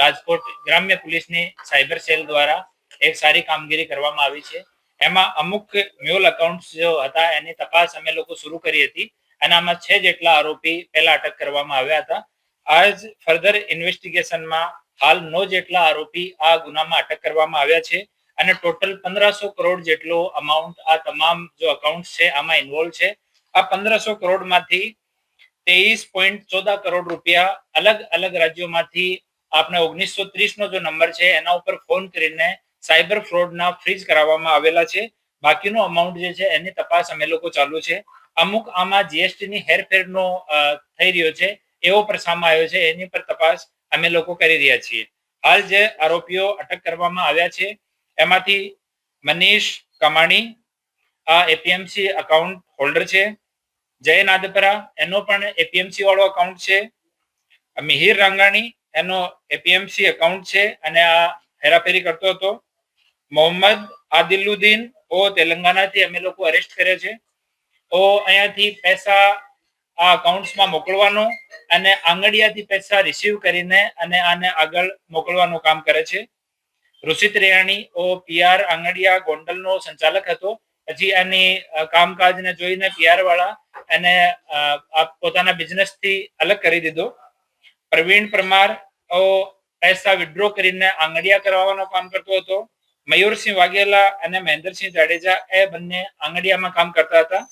રાજકોટ ગ્રામ્ય પોલીસની cyber cell દ્વારા એક સારી કામગીરી કરવામાં આવી છે. એમાં અમુક મ્યુલ એકાઉન્ટ્સ જો હતા એની તપાસ અમે લોકો શરૂ કરી હતી અને આમાં 6 જેટલા આરોપી પહેલા અટક કરવામાં આવ્યા હતા. આજ ફર્ધર ઇન્વેસ્ટિગેશનમાં હાલ 9 જેટલા આરોપી આ ગુનામાં અટક કરવામાં આવ્યા છે અને ટોટલ 1500 કરોડ જેટલો અમાઉન્ટ આ તમામ જો અકાઉન્ટ છે આમાં ઇન્વોલ્વ છે. આ 1500 કરોડમાંથી 23.14 કરોડ રૂપિયા અલગ અલગ રાજ્યોમાંથી આપણે 1930 નો જો નંબર છે એના ઉપર ફોન કરીને સાયબર ફ્રોડના ફ્રીઝ કરાવવામાં આવેલા છે. બાકીનો અમાઉન્ટ જે છે એની તપાસ અમે લોકો ચાલુ છે. અમુક આમાં જીએસટી ની હેરફેરનો થઈ રહ્યો છે એવો પર સામે આવ્યો છે, એની પર તપાસ અમે લોકો કરી રહ્યા છીએ. હાલ જે આરોપીઓ અટક કરવામાં આવ્યા છે એમાંથી મનીષ કમાણી આ એપીએમસી અકાઉન્ટ હોલ્ડર છે. જય નાદપરા એનો પણ એપીએમસી વાળો અકાઉન્ટ છે. મિહિર રાંગાણી એનો એપીએમસી અકાઉન્ટ છે અને આ હેરાફેરી કરતો હતો. મોહમ્મદ આદિલુદ્દીન ઓ તેલંગાનાથી અમે લોકો અરેસ્ટ કર્યો છે. ઓ અહીંયાથી પૈસા આ અકાઉન્ટ્સમાં મોકલવાનો અને આંગડિયાથી પૈસા રિસીવ કરીને અને આને આગળ મોકલવાનું કામ કરે છે. ઋષિત રેયાણી ઓ પીઆર આંગડિયા ગોંડલનો સંચાલક હતો. પછી આની કામકાજને જોઈને પીઆર વાળા એને પોતાના બિઝનેસથી અલગ કરી દીધો. પ્રવીણ પરમાર પૈસા વિડ્રો કરીને આંગડિયા કરાવવાનું કામ કરતો હતો. મયુરસિંહ વાઘેલા અને મહેન્દ્રસિંહ જાડેજા એ બંને આંગડિયામાં કામ કરતા હતા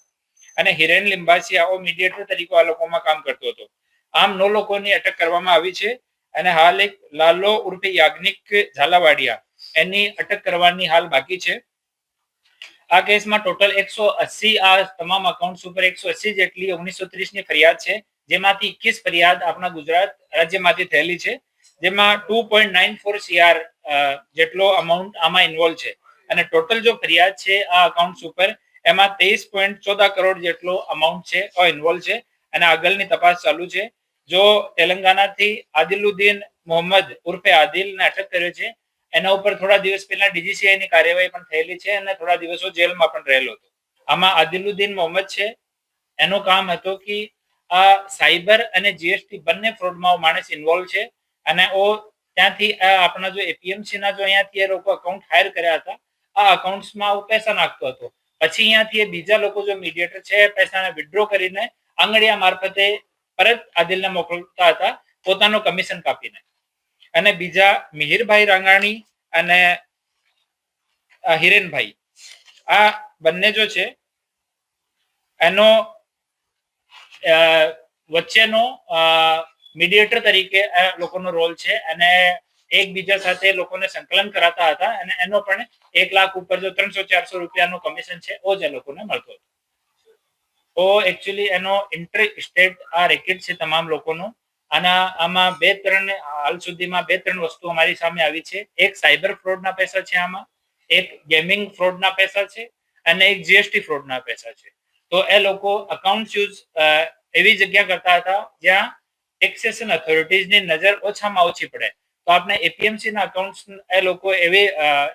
અને હિરેન લિંબાસિયા મીડિયેટર તરીકે આ લોકોમાં કામ કરતો હતો. આમ 9 લોકોની અટક કરવામાં આવી છે અને હાલ એક લાલો ઉર્ફે યાજ્ઞિક ઝાલાવાડિયા એની અટક કરવાની હાલ બાકી છે. આ કેસમાં ટોટલ 180 આ તમામ અકાઉન્ટ્સ ઉપર 180 જેટલી 1930 ની ફરિયાદ છે, જેમાંથી 21 ફરિયાદ આપણા ગુજરાત રાજ્યમાંથી થયેલી છે, જેમાં 2.94 CR જેટલો અમાઉન્ટ આમાં ઇન્વોલ્વ છે અને ટોટલ જો ફરિયાદ છે આ અકાઉન્ટ્સ ઉપર એમાં 23.14 કરોડ જેટલો અમાઉન્ટ છે ઇન્વોલ્વ છે અને આગળની તપાસ ચાલુ છે. જો તેલંગાનાથી આદિલુદ્દીન મોહમ્મદ ઉર્ફે આદિલને અટક કર્યો છે, એના ઉપર થોડા દિવસ પહેલા ડીજીસીઆઈ ની કાર્યવાહી પણ થયેલી છે અને થોડા દિવસો જેલમાં પણ રહેલો હતો. આમાં આદિલુદ્દીન મોહમ્મદ છે, એનું કામ હતું કે આ સાયબર અને જીએસટી બંને ફ્રોડમાં માણસ ઇન્વોલ્વ છે અને ત્યાંથી આપણા જો એપીએમસી ના જો અહીંયાથી એ લોકો અકાઉન્ટ હાયર કર્યા હતા, આ અકાઉન્ટ્સમાં પૈસા નાખતો હતો. પછી અહીંયાથી બીજા લોકો જો મીડિયેટર છે પૈસાને વિડ્રો કરીને આંગડિયા મારફતે પરત આદિલને મોકલતા હતા પોતાનું કમિશન કાપીને. અને બીજા મિહિરભાઈ રાંગાણી અને હિરેનભાઈ આ બંને જો છે એનો વચ્ચેનો મીડિયેટર તરીકે લોકોનો રોલ છે અને એકબીજા સાથે લોકોને સંકલન કરાતા હતા અને એનો પણ 1 લાખ ઉપર જો 300-400 રૂપિયાનું કમિશન છે જ એ લોકોને મળતો હતો. તો એકચ્યુઅલી એનો ઇન્ટર સ્ટેટ આ રેકેટ છે તમામ લોકોનું. આમાં 2-3 હાલ સુધીમાં 2-3 વસ્તુ અમારી સામે આવી છે. એક સાયબર ફ્રોડના પૈસા છે, આમાં એક ગેમિંગ ફ્રોડના પૈસા છે અને એક જીએસટી ફ્રોડના પૈસા છે. તો એ લોકો અકાઉન્ટ યુઝ એવી જગ્યા કરતા હતા જ્યાં ટેક્સેશન ઓથોરિટીઝની નજર ઓછામાં ઓછી પડે. તો આપણે એપીએમસી ના અકાઉન્ટ એ લોકો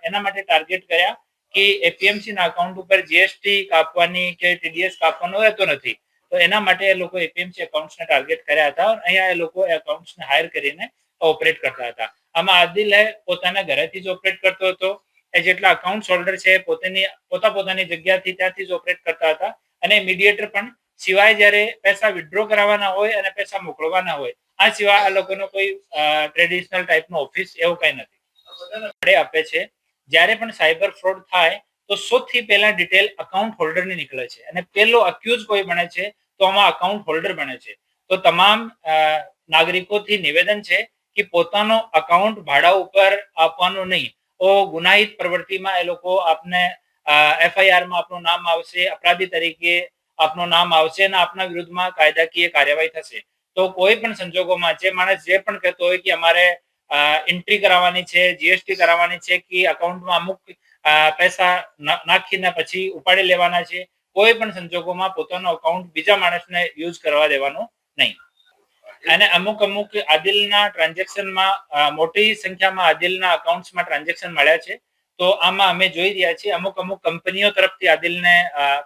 એના માટે ટાર્ગેટ કર્યા કે એપીએમસી ના અકાઉન્ટ ઉપર જીએસટી કાપવાની કે ટીડીએસ કાપવાનો રહેતો નથી. તો એના માટે એ લોકો એપીએમસી એકાઉન્ટ્સને ટાર્ગેટ કર્યા હતા. અહીંયા એ લોકો એકાઉન્ટ્સને હાયર કરીને ઓપરેટ કરતા હતા. આમાં આદિલ પોતાના ઘરેથી જ ઓપરેટ કરતો હતો. એ જેટલા અકાઉન્ટ હોલ્ડર છે પોતાની જગ્યાથી ત્યાંથી જ ઓપરેટ કરતા હતા અને મીડિયેટર પણ સિવાય જ્યારે પૈસા વિડ્રો કરાવવાના હોય અને પૈસા મોકલવાના હોય આ સિવાય આ લોકોનો કોઈ ટ્રેડિશનલ ટાઈપનો ઓફિસ એવું કઈ નથી આપે છે. જ્યારે પણ સાયબર ફ્રોડ થાય તો સૌથી પહેલા ડિટેલ અકાઉન્ટ હોલ્ડરની નીકળે છે અને પહેલો અક્યુઝ કોઈ બને છે તો આમાં અકાઉન્ટ હોલ્ડર બને છે. તો તમામ નાગરિકોથી નિવેદન છે કે પોતાનો અકાઉન્ટ ભાડા ઉપર આપવાનું નહીં. ગુનાહિત પ્રવૃત્તિમાં એ લોકો આપને એફઆઈઆરમાં આપનું નામ આવશે, અપરાધી તરીકે આપનું નામ આવશે અને આપના વિરુદ્ધમાં કાયદાકીય કાર્યવાહી થશે. તો કોઈ પણ સંજોગોમાં જે માણસ જે પણ કહેતો હોય કે અમારે એન્ટ્રી કરાવવાની છે, જીએસટી કરાવવાની છે કે અકાઉન્ટમાં અમુક પૈસા નાખીને પછી ઉપાડી લેવાના છે, કોઈ પણ સંજોગોમાં પોતાનો અકાઉન્ટ બીજા માણસને યુઝ કરવા દેવાનું નહીં. અને અમુક આદિલના ટ્રાન્ઝેક્શનમાં મોટી સંખ્યામાં આદિલના અકાઉન્ટ્સમાં ટ્રાન્ઝેક્શન મળ્યા છે. તો આમાં અમે જોઈ રહ્યા છીએ અમુક કંપનીઓ તરફથી આદિલને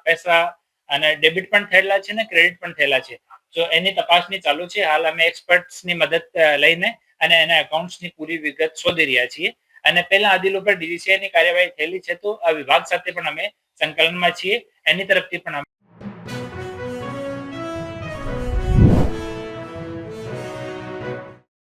પૈસા અને ડેબિટ પણ થયેલા છે ને ક્રેડિટ પણ થયેલા છે. તો એની તપાસની ચાલુ છે. હાલ અમે એક્સપર્ટ્સની મદદ લઈને અને એના એકાઉન્ટ્સની પૂરી વિગત શોધી રહ્યા છીએ. અને પહેલા આદિલ ઉપર DGCI ની કાર્યવાહી થયેલી છે, તો આ વિભાગ સાથે પણ અમે સંકલનમાં છીએ. એની તરફથી પણ